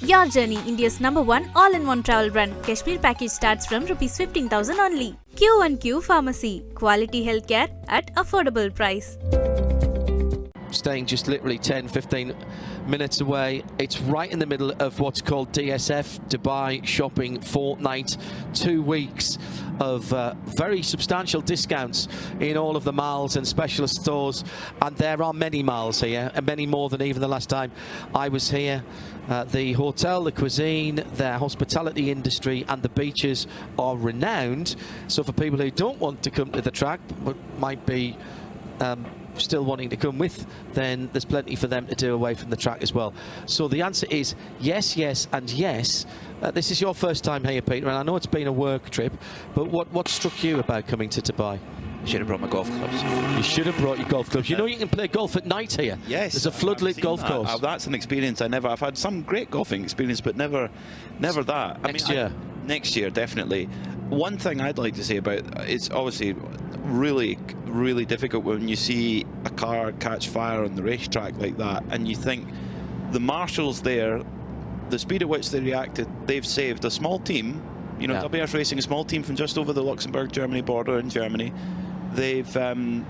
Your journey, India's #1 all-in-one travel brand. Kashmir package starts from ₹15,000 only. Q1Q Pharmacy. Quality healthcare at affordable price. Staying just literally 10-15 minutes away. It's right in the middle of what's called DSF, Dubai Shopping Fortnight. 2 weeks of very substantial discounts in all of the malls and specialist stores, and there are many malls here, and many more than even the last time I was here. The hotel, the cuisine, their hospitality industry and the beaches are renowned. So for people who don't want to come to the track but might be still wanting to come with, then there's plenty for them to do away from the track as well. So the answer is yes, yes and yes. This is your first time here, Peter, and I know it's been a work trip, but what struck you about coming to Dubai? I should have brought my golf clubs. You should have brought your golf clubs. You know you can play golf at night here. Yes, there's a floodlit golf course. That's an experience I've had some great golfing experience, but never that. Next year. Next year, definitely. One thing I'd like to say about it's obviously really difficult when you see a car catch fire on the racetrack like that, and you think the marshals there, the speed at which they reacted, they've saved a small team. You know, WRF Racing, a small team from just over the Luxembourg-Germany border in Germany. They've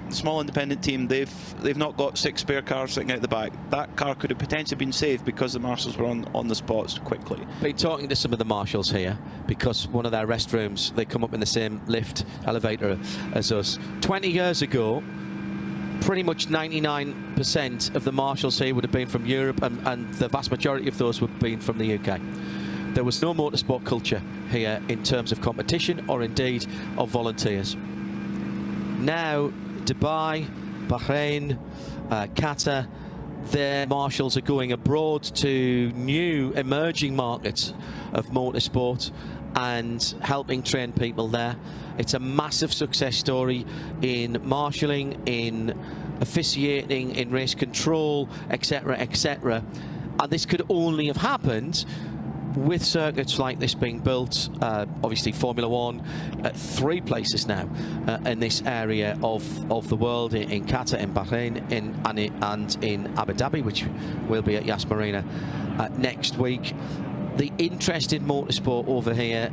small independent team. They've not got 6 spare cars sitting out the back. That car could have potentially been saved because the marshals were on the spots quickly. Been talking to some of the marshals here because one of their restrooms, they come up in the same lift elevator as us. 20 years ago, pretty much 99% of the marshals here would have been from Europe, and the vast majority of those would have been from the UK. There was no motorsport culture here in terms of competition or indeed of volunteers. Now, Dubai, Bahrain, Qatar, their marshals are going abroad to new emerging markets of motorsport and helping train people there. It's a massive success story in marshalling, in officiating, in race control, etc., etc. And this could only have happened with circuits like this being built. Obviously Formula 1 at 3 places now in this area of the world, in Qatar, in Bahrain, and in Abu Dhabi, which will be at Yas Marina next week. The interest in motorsport over here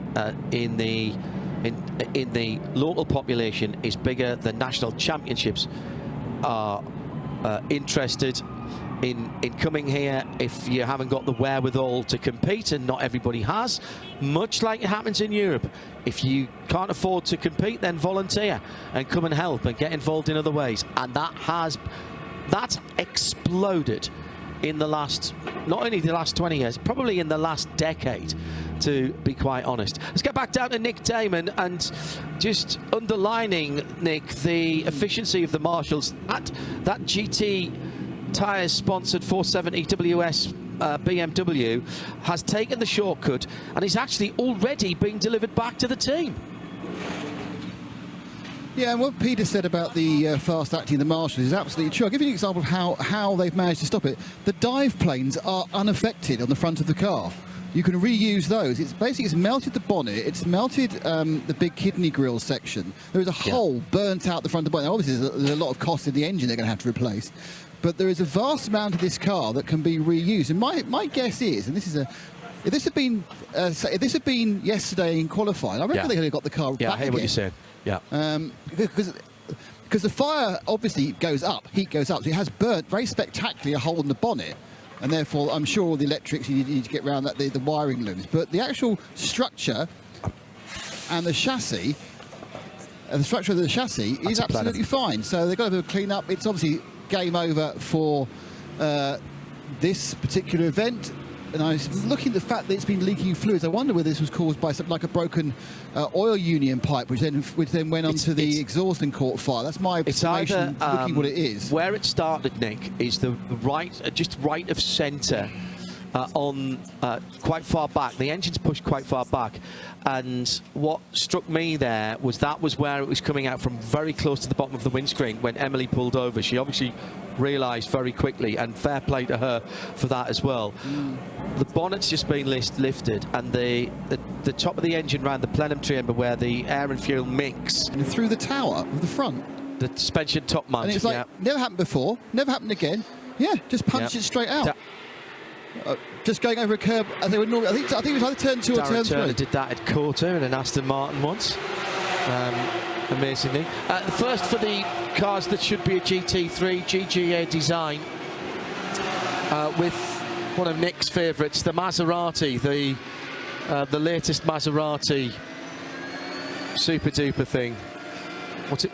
in the local population is bigger than national championships are interested in coming here if you haven't got the wherewithal to compete, and not everybody has, much like it happens in Europe. If you can't afford to compete, then volunteer and come and help and get involved in other ways. And that's exploded in the last, not only the last 20 years, probably in the last decade, to be quite honest. Let's get back down to Nick Damon and just underlining, Nick, the efficiency of the marshals. That GT tyres sponsored 470 WS BMW has taken the shortcut and is actually already being delivered back to the team. Yeah, and what Peter said about the fast acting the marshals is absolutely true. I'll give you an example of how they've managed to stop it. The dive planes are unaffected on the front of the car. You can reuse those. It's melted the bonnet, it's melted the big kidney grille section. There is a hole burnt out the front of the bonnet. Obviously, there's a lot of cost in the engine they're going to have to replace. But there is a vast amount of this car that can be reused. And my guess is, and this is if this had been yesterday in qualifying, I reckon they could have got the car back again. I hear what you're saying. Yeah. Because the fire obviously goes up, heat goes up, so it has burnt very spectacularly a hole in the bonnet. And therefore, I'm sure all the electrics, you need to get around that, the wiring looms. But the actual structure and the chassis, is absolutely fine. So they've got to do a clean up. It's obviously game over for this particular event. And I was looking at the fact that it's been leaking fluids. I wonder whether this was caused by something like a broken oil union pipe, which then went onto the exhaust and caught fire. That's my estimation, looking what it is. Where it started, Nick, is the just right of centre on quite far back. The engine's pushed quite far back. And what struck me there was that was where it was coming out from, very close to the bottom of the windscreen when Emily pulled over. She obviously realised very quickly, and fair play to her for that as well. The bonnet's just been lifted, and the top of the engine round the plenum chamber where the air and fuel mix. And through the tower of the front. The suspension top mount. And it's like, never happened before, never happened again. Yeah, just punch it straight out. just going over a curb as they would normally. I think it was either turn 2 or Darren turn Turner 3. did that at Coulter in an Aston Martin once, amazingly. The first for the cars that should be a GT3 GGA design, with one of Nick's favourites, the Maserati, the latest Maserati super duper thing.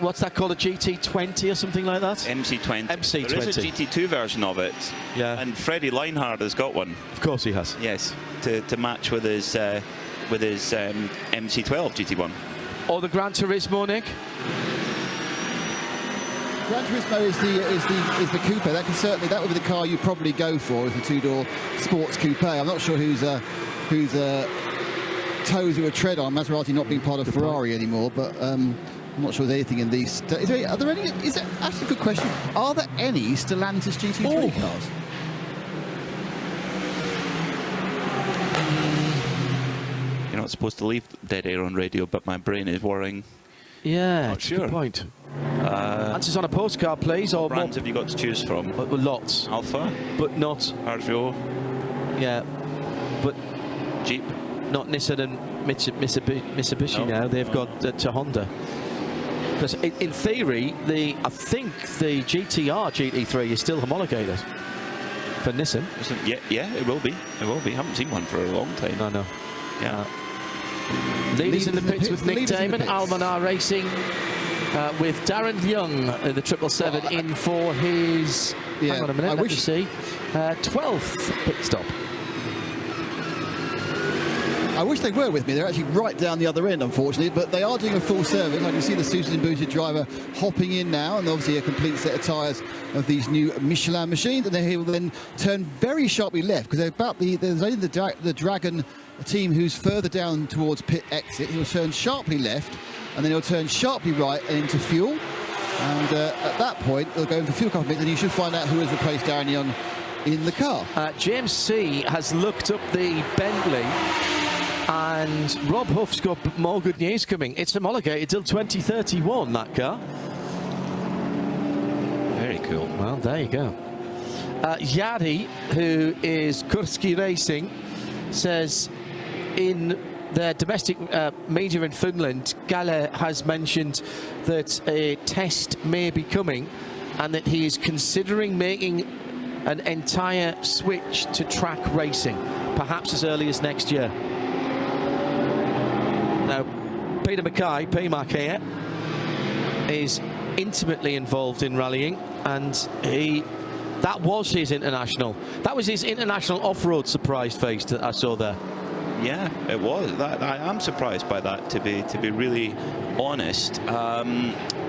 What's that called? A GT20 or something like that? MC20. MC20. There is a GT2 version of it. Yeah. And Freddie Leinhard has got one. Of course he has. Yes, to match with his MC12 GT1. Or the Gran Turismo, Nick? Gran Turismo is the coupe. That would be the car you probably go for as a 2-door sports coupe. I'm not sure whose toes it would tread on. Maserati not being part of Ferrari anymore, but I'm not sure there's anything in these. Are there any? Is that actually a good question? Are there any Stellantis GT3 cars? You're not supposed to leave dead air on radio, but my brain is worrying. Yeah, Not sure. Good point. Answers on a postcard, please. Or Brands have you got to choose from? lots, Alpha, but not. Arjo, Yeah, but Jeep. not Nissan and Mitsubishi No. now. They've got to Honda. Because in theory, I think the GTR GT3 is still homologated for Nissan. Yeah, it will be. It will be. I haven't seen one for a long time. No, no. Yeah. Leaders in the pits with Nick Leaders in the Damon, pits. Almanar Racing, with Darren Young in the 777 in for his, Yeah, hang on a minute, I let me wish- see, 12th pit stop. I wish they were with me. They're actually right down the other end, unfortunately, but they are doing a full service. I can see the suited and booted driver hopping in now, and obviously a complete set of tyres of these new Michelin machines, and they will then turn very sharply left, because there's only the Dragon team who's further down towards pit exit. He'll turn sharply left, and then he'll turn sharply right and into fuel. And at that point, they'll go in for fuel couple minutes, and you should find out who has replaced Darren Young in the car. James C has looked up the Bentley, and Rob Huff's got more good news coming. It's homologated till 2031, that car. Very cool. Well, there you go. Jari, who is Kurski Racing, says in their domestic media in Finland, Galle has mentioned that a test may be coming and that he is considering making an entire switch to track racing, perhaps as early as next year. Now, Peter Mackay, PMAC here, is intimately involved in rallying, and that was his international off-road surprise face that I saw there. Yeah, it was. I am surprised by that, to be really honest.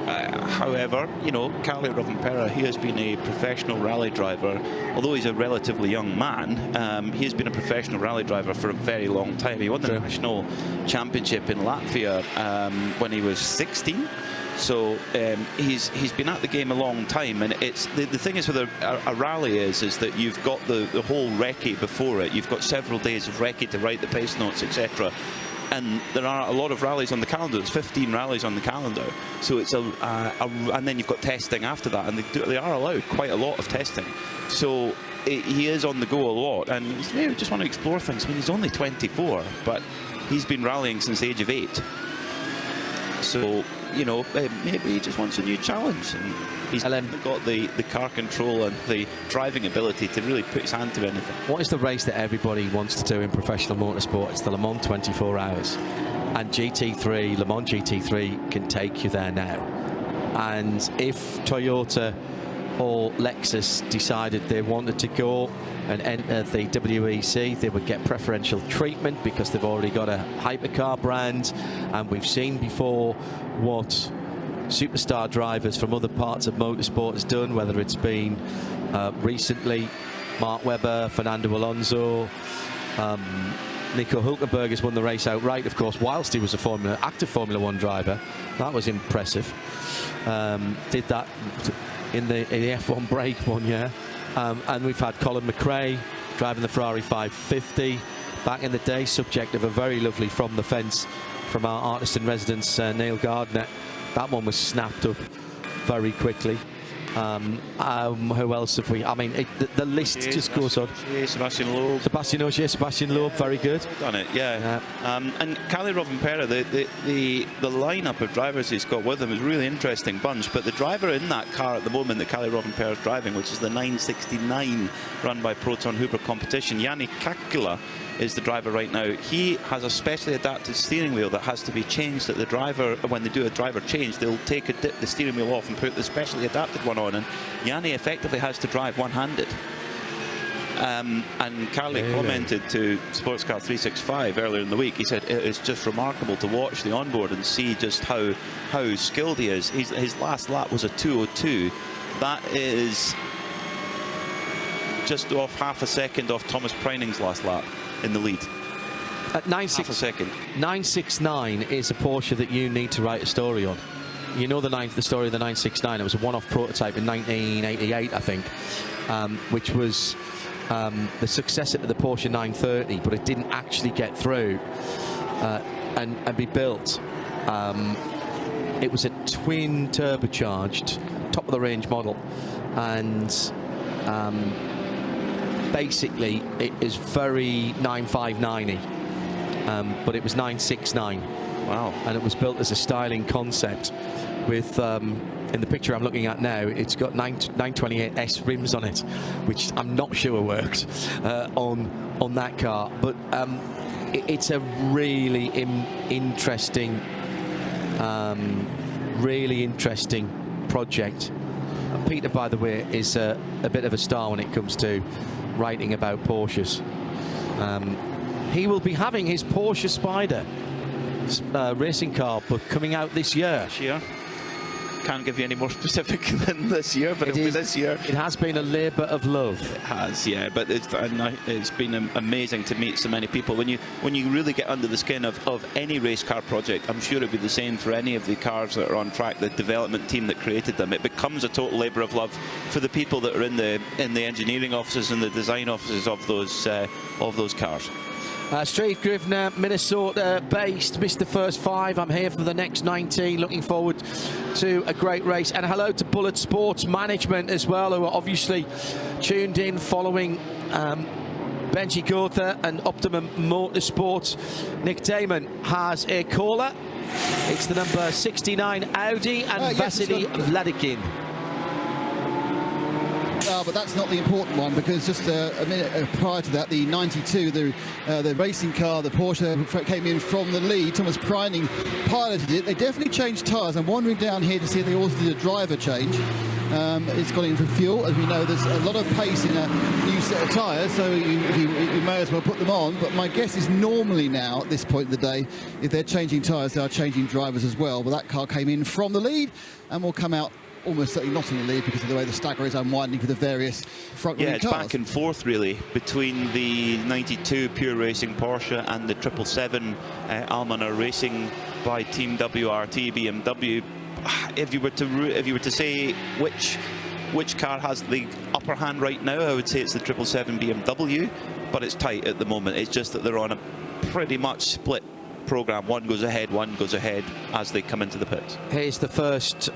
However, you know, Kalle Rovanperä, he has been a professional rally driver. Although he's a relatively young man, he has been a professional rally driver for a very long time. He won the national championship in Latvia when he was 16. So he's been at the game a long time, and it's the thing is with a rally is that you've got the whole recce before it. You've got several days of recce to write the pace notes, etc. And there are a lot of rallies on the calendar. There's 15 rallies on the calendar, so it's and then you've got testing after that, and they are allowed quite a lot of testing. So he is on the go a lot, and he's maybe just want to explore things. I mean, he's only 24, but he's been rallying since the age of 8. So, you know, maybe he just wants a new challenge, and he's got the car control and the driving ability to really put his hand to anything. What is the race that everybody wants to do in professional motorsport? It's the Le Mans 24 Hours, and GT3, Le Mans GT3 can take you there now. And if Toyota or Lexus decided they wanted to go and enter the WEC, they would get preferential treatment because they've already got a hypercar brand, and we've seen before what superstar drivers from other parts of motorsport has done, whether it's been recently Mark Webber, Fernando Alonso, Nico Hülkenberg has won the race outright, of course, whilst he was a active Formula 1 driver. That was impressive. Did that in the F1 break one year. And we've had Colin McRae driving the Ferrari 550 back in the day, subject of a very lovely from the fence from our artist in residence, Neil Gardner. That one was snapped up very quickly. Who else have we? I mean, the list just goes on. Sebastian Loeb. Sebastian Loeb, very good. Done it, yeah. And Kalle Rovanperä, the lineup of drivers he's got with him is a really interesting bunch. But the driver in that car at the moment that Kalle Rovanperä is driving, which is the 969 run by Proton Huber Competition, Jani Kakula is the driver right now. He has a specially adapted steering wheel that has to be changed. That the driver, when they do a driver change, they'll take the steering wheel off and put the specially adapted one on, and Jani effectively has to drive one-handed. And Kalle commented to Sportscar 365 earlier in the week. He said it is just remarkable to watch the onboard and see just how skilled he is. His last lap was a 2:02. That is just off half a second off Thomas Preining's last lap in the lead. At half a second. 969 is a Porsche that you need to write a story on. You know the story of the 969. It was a one-off prototype in 1988, I think, which was the successor to the Porsche 930, but it didn't actually get through and be built. It was a twin turbocharged, top-of-the-range model, and basically it is very 959-y, but it was 969. Wow. And it was built as a styling concept with in the picture I'm looking at now, it's got 928S rims on it, which I'm not sure worked on that car, but it's a really interesting project. Peter, by the way, is a bit of a star when it comes to writing about Porsches. He will be having his Porsche Spider racing car book coming out this year. Can't give you any more specific than this year, but it'll be this year. It has been a labour of love. It has, yeah, but it's been amazing to meet so many people. When you really get under the skin of any race car project, I'm sure it'd be the same for any of the cars that are on track, the development team that created them. It becomes a total labour of love for the people that are in the engineering offices and the design offices of those cars. Steve Grivner, Minnesota-based, missed the first 5. I'm here for the next 19. Looking forward to a great race. And hello to Bullet Sports Management as well, who are obviously tuned in following Benji Gotha and Optimum Motorsports. Nick Damon has a caller. It's the number 69 Audi and Vasily Vladikin. But that's not the important one, because just a minute prior to that, the 92, the racing car, the Porsche, came in from the lead. Thomas Preining piloted it. They definitely changed tyres. I'm wandering down here to see if they also did a driver change. It's gone in for fuel. As we know, there's a lot of pace in a new set of tyres, so you may as well put them on. But my guess is normally now, at this point in the day, if they're changing tyres, they are changing drivers as well. But that car came in from the lead and will come out almost certainly not in the lead because of the way the stagger is unwinding for the various front-running cars. Yeah, it's back and forth really between the 92 Pure Racing Porsche and the 777 Almaner Racing by Team WRT BMW. If you were to say which car has the upper hand right now, I would say it's the 777 BMW, but it's tight at the moment. It's just that they're on a pretty much split program. One goes ahead as they come into the pits. Here's the first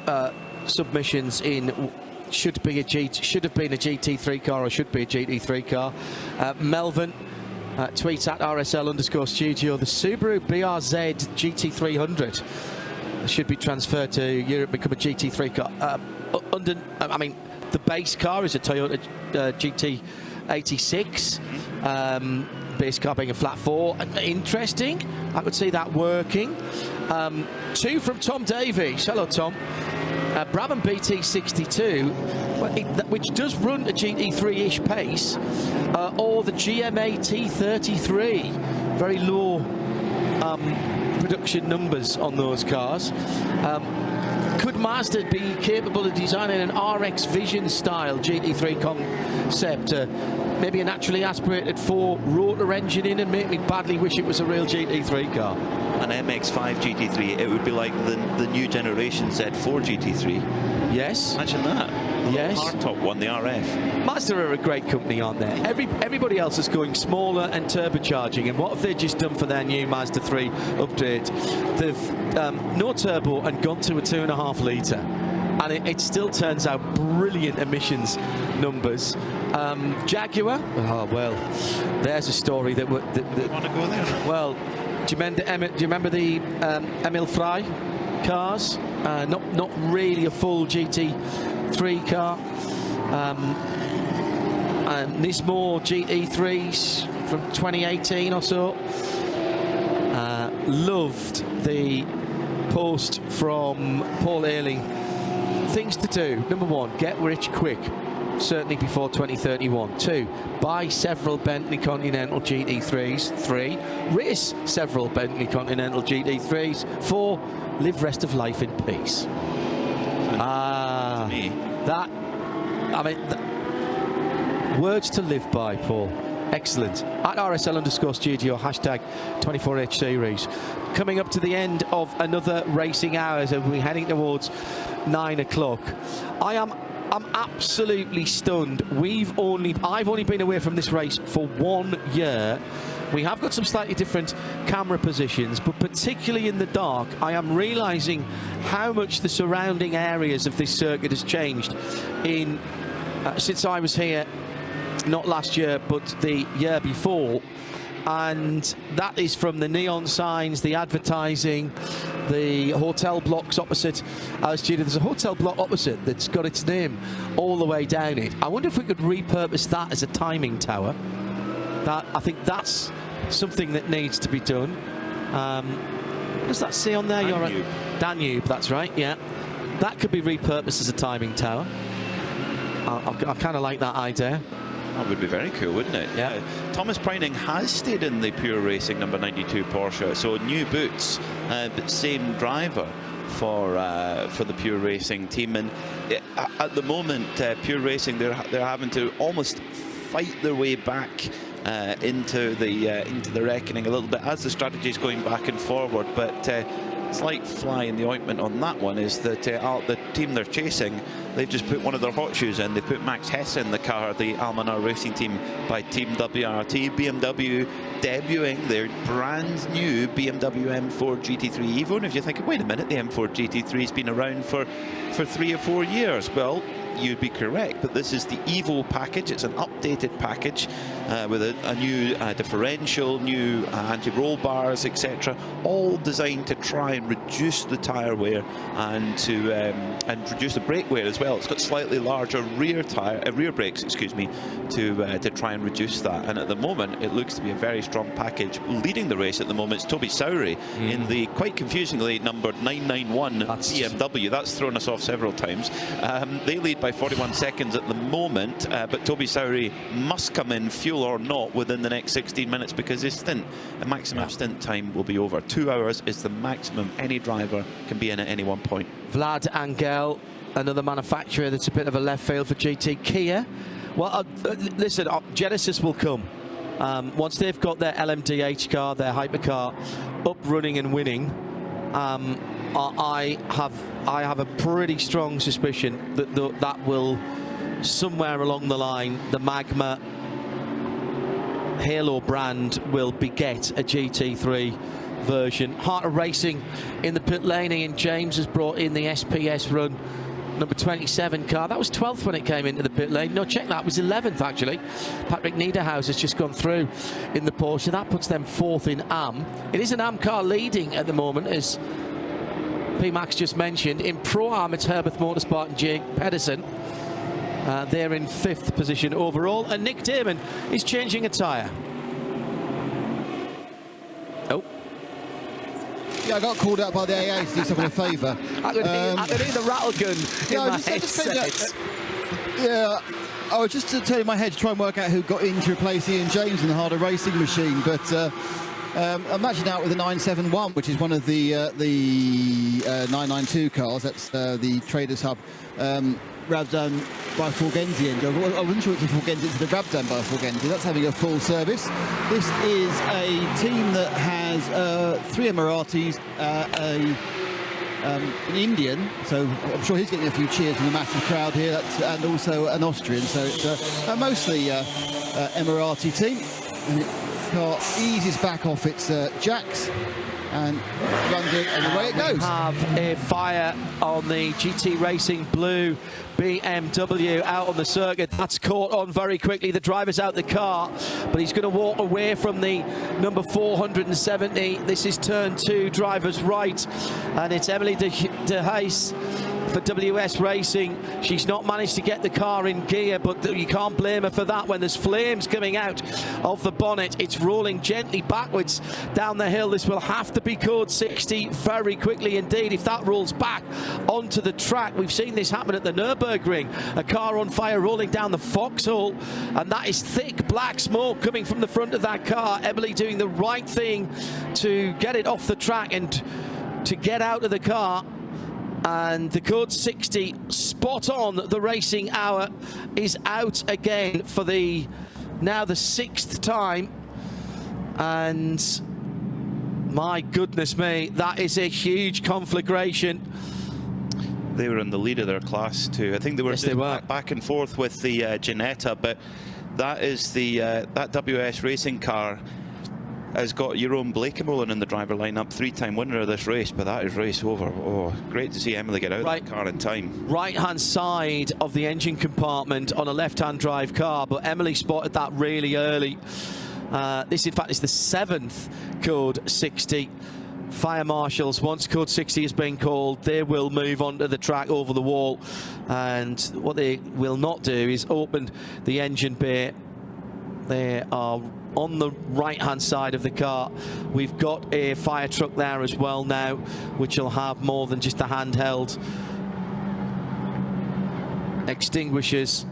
submissions in. Should have been a GT3 car, or should be a GT3 car. Melvin tweets at RSL_studio, the Subaru BRZ GT300 should be transferred to Europe, become a GT3 car. I mean, the base car is a Toyota GT86. Base car being a flat 4. Interesting. I could see that working. 2 from Tom Davies. Hello, Tom. Brabham BT62, which does run a GT3-ish pace, or the GMA T33. Very low production numbers on those cars. Could Mazda be capable of designing an RX Vision style GT3 concept? Maybe a naturally aspirated 4-rotor engine in, and make me badly wish it was a real GT3 car. An MX-5 GT3, it would be like the new generation Z4 GT3. Yes. Imagine that. Yes. Hardtop one, the RF. Mazda are a great company, aren't they? Everybody else is going smaller and turbocharging, and what have they just done for their new Mazda 3 update? They've no turbo and gone to a 2.5 litre. and it still turns out brilliant emissions numbers. Jaguar, oh well, there's a story that would. Want to go there? Well, do you remember the Emil Frey cars? Not really a full GT3 car. Nismo GT3s from 2018 or so. Loved the post from Paul Ehrling. Things to do. Number one, get rich quick. Certainly before 2031. 2, buy several Bentley Continental GT3s. 3, race several Bentley Continental GT3s. 4, live rest of life in peace. Words to live by, Paul. Excellent. At RSL_studio, hashtag 24H series. Coming up to the end of another racing hour as we're heading towards 9 o'clock. I'm absolutely stunned. I've only been away from this race for 1 year. We have got some slightly different camera positions, but particularly in the dark, I am realising how much the surrounding areas of this circuit has changed since I was here, not last year, but the year before. And that is from the neon signs, the advertising, the hotel blocks opposite our studio. There's a hotel block opposite that's got its name all the way down it. I wonder if we could repurpose that as a timing tower. I think that's something that needs to be done. What does that say on there? Danube, that's right, yeah. That could be repurposed as a timing tower. I kind of like that idea. That would be very cool, wouldn't it? Yeah. Thomas Preining has stayed in the Pure Racing number 92 Porsche, so new boots, but same driver for the Pure Racing team. And at the moment, Pure Racing, they're having to almost fight their way back into the reckoning a little bit as the strategy is going back and forward. But slight fly in the ointment on that one is that the team they're chasing, they've just put one of their hot shoes in. They put Max Hesse in the car, the Almanar Racing team by Team WRT. BMW debuting their brand new BMW M4 GT3 Evo. And if you're thinking, wait a minute, the M4 GT3 has been around for 3 or 4 years. Well, you'd be correct, but this is the Evo package. It's an updated package with a new differential, new anti-roll bars, etc., all designed to try and reduce the tyre wear and to reduce the brake wear as well. It's got slightly larger rear brakes, excuse me, to try and reduce that. And at the moment, it looks to be a very strong package. Leading the race at the moment is Toby Sowry in the quite confusingly numbered 991 BMW. That's thrown us off several times. They lead by 41 seconds at the moment, but Toby Sowry must come in, fuel or not, within the next 16 minutes because his maximum stint time will be over. 2 hours is the maximum any driver can be in at any one point. Vlad Angel, another manufacturer that's a bit of a left field for GT. Kia, well, listen, Genesis will come. Once they've got their LMDH car, their hypercar, up, running and winning, I have a pretty strong suspicion that that will, somewhere along the line, the Magma Halo brand will beget a GT3 version. Heart of Racing in the pit lane. Ian James has brought in the SPS Run number 27 car. That was 12th when it came into the pit lane. No, check that, it was 11th actually. Patrick Niederhaus has just gone through in the Porsche. That puts them 4th in AM. It is an AM car leading at the moment, as P-Max just mentioned. In Pro-Am, it's Herbert Motorsport and Jake Pedersen. They're in 5th position overall. And Nick Damon is changing a tyre. Oh. Yeah, I got called out by the AA to do something a favour. I could hear the rattle gun in my headset. Yeah, I was just telling my head to try and work out who got in to replace Ian James in the harder racing machine, but I'm actually out with the 971, which is one of the 992 cars. That's the Traders Hub Rabdan by Forgenzi engine. I wasn't sure it's a Forgenzi, it's the Rabdan by Forgenzi. That's having a full service. This is a team that has 3 Emiratis, an Indian, so I'm sure he's getting a few cheers from the massive crowd here, and also an Austrian. So it's a mostly Emirati team. And car eases back off its jacks and runs it, and away it goes. We have a fire on the GT Racing blue BMW out on the circuit. That's caught on very quickly. The driver's out the car, but he's going to walk away from the number 470. This is turn 2, driver's right, and it's Emily de Heijs for WS Racing. She's not managed to get the car in gear, but you can't blame her for that. When there's flames coming out of the bonnet, it's rolling gently backwards down the hill. This will have to be code 60 very quickly indeed if that rolls back onto the track. We've seen this happen at the Nürburgring, a car on fire rolling down the foxhole, and that is thick black smoke coming from the front of that car. Emily doing the right thing to get it off the track and to get out of the car. And the code 60, spot on, the racing hour is out again for now the 6th time. And my goodness me, that is a huge conflagration. They were in the lead of their class too. I think they were, yes, they were back and forth with the Ginetta, but that is that WS Racing car has got Jeroen Blekemolen in the driver lineup, 3-time winner of this race, but that is race over. Oh, great to see Emily get out of that car in time. Right-hand side of the engine compartment on a left-hand drive car, but Emily spotted that really early. This, in fact, is the 7th code 60. Fire marshals, once code 60 has been called, they will move onto the track over the wall, and what they will not do is open the engine bay. They are on the right-hand side of the car. We've got a fire truck there as well now, which will have more than just the handheld extinguishers.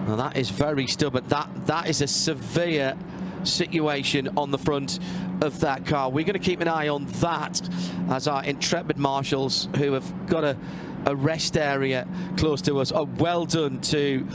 Now that is very stubborn. That is a severe situation on the front of that car. We're going to keep an eye on that as our intrepid marshals, who have got a rest area close to us. Oh, well done to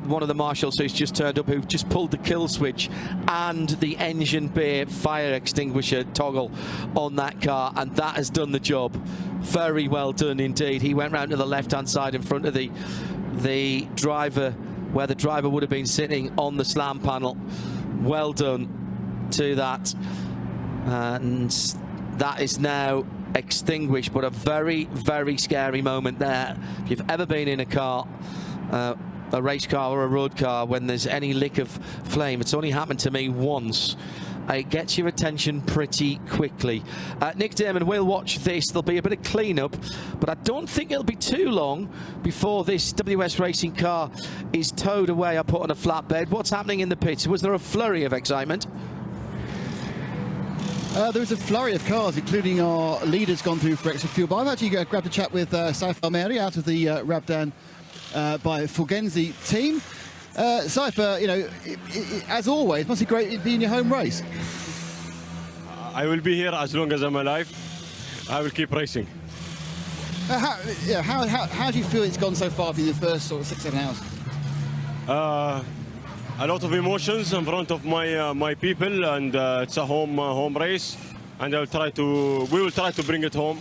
one of the marshals who's just turned up, who just pulled the kill switch and the engine bay fire extinguisher toggle on that car, and that has done the job. Very well done indeed. He went round to the left-hand side in front of the driver, where the driver would have been sitting on the slam panel. Well done to that, and that is now extinguished, but a very, very scary moment there. If you've ever been in a car, a race car or a road car, when there's any lick of flame, it's only happened to me once. It gets your attention pretty quickly. Nick Damon will watch this. There'll be a bit of clean-up, but I don't think it'll be too long before this WS Racing car is towed away or put on a flatbed. What's happening in the pits? Was there a flurry of excitement? There was a flurry of cars, including our leaders gone through for extra fuel. But I've actually grabbed a chat with Saif Al-Meri out of the Rabdan by Fulgenzi team. Saif, you know, as always, must be great to be in your home race. I will be here as long as I'm alive. I will keep racing. How do you feel it's gone so far for the first sort of 6-7 hours? A lot of emotions in front of my people, and it's a home race, and we will try to bring it home.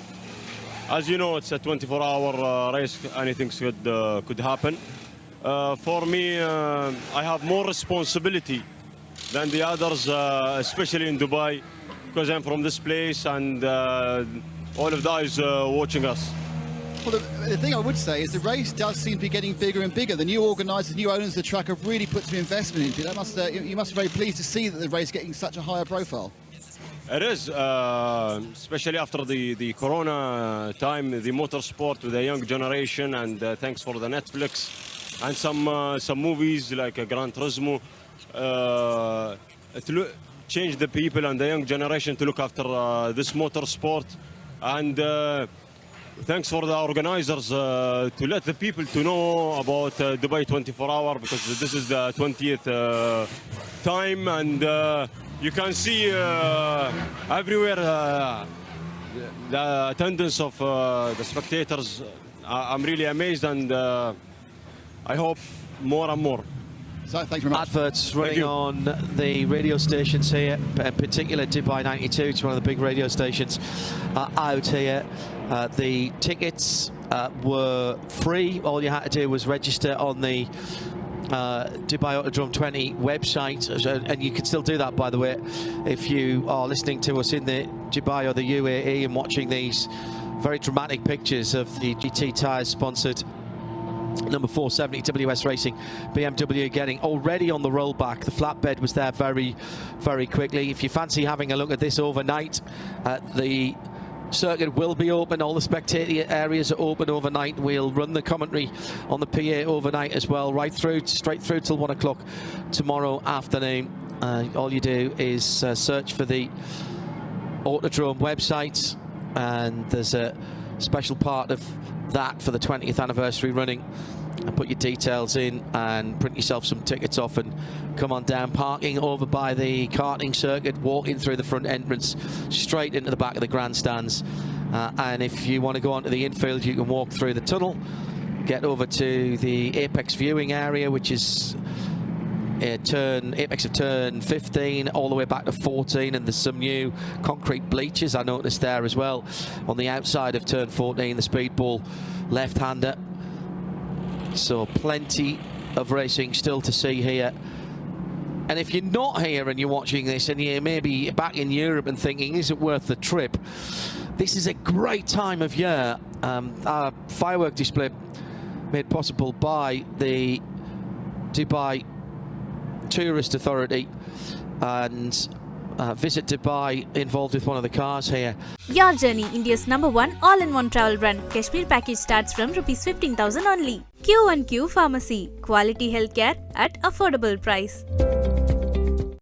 As you know, it's a 24-hour race. Anything could happen. For me, I have more responsibility than the others, especially in Dubai, because I'm from this place, and all of that is watching us. Well, the thing I would say is the race does seem to be getting bigger and bigger. The new organisers, new owners of the track have really put some investment into it. That you must be very pleased to see that the race is getting such a higher profile. It is, especially after the Corona time, the motorsport with the young generation, and thanks for the Netflix and some movies like Gran Turismo. To change the people and the young generation to look after this motorsport, and thanks for the organizers to let the people to know about Dubai 24-hour, because this is the 20th time, and you can see everywhere the attendance of the spectators. I'm really amazed, and I hope more and more. So, thanks very much. Adverts running on the radio stations here, in particular Dubai 92. It's one of the big radio stations out here. The tickets were free. All you had to do was register on the Dubai Autodrome 20 website, and you can still do that, by the way, if you are listening to us in the Dubai or the UAE and watching these very dramatic pictures of the GT Tyres sponsored number 470 WS Racing BMW getting already on the rollback. The flatbed was there very, very quickly. If you fancy having a look at this overnight, the circuit will be open. All the spectator areas are open overnight. We'll run the commentary on the PA overnight as well, straight through till 1 o'clock tomorrow afternoon. All you do is search for the Autodrome website, and there's a special part of that for the 20th anniversary running, and put your details in and print yourself some tickets off and come on down. Parking over by the karting circuit, walking through the front entrance straight into the back of the grandstands, and if you want to go onto the infield, you can walk through the tunnel, get over to the apex viewing area, which is apex of turn 15 all the way back to 14, and there's some new concrete bleachers I noticed there as well on the outside of turn 14, the speedball left-hander. So plenty of racing still to see here. And if you're not here and you're watching this and you're maybe back in Europe and thinking, is it worth the trip? This is a great time of year. Our firework display made possible by the Dubai Tourist Authority, and Visit Dubai involved with one of the cars here. Your journey, India's #1 all-in-one travel brand. Kashmir package starts from rupees 15,000 only. Q1Q Pharmacy. Quality healthcare at affordable price.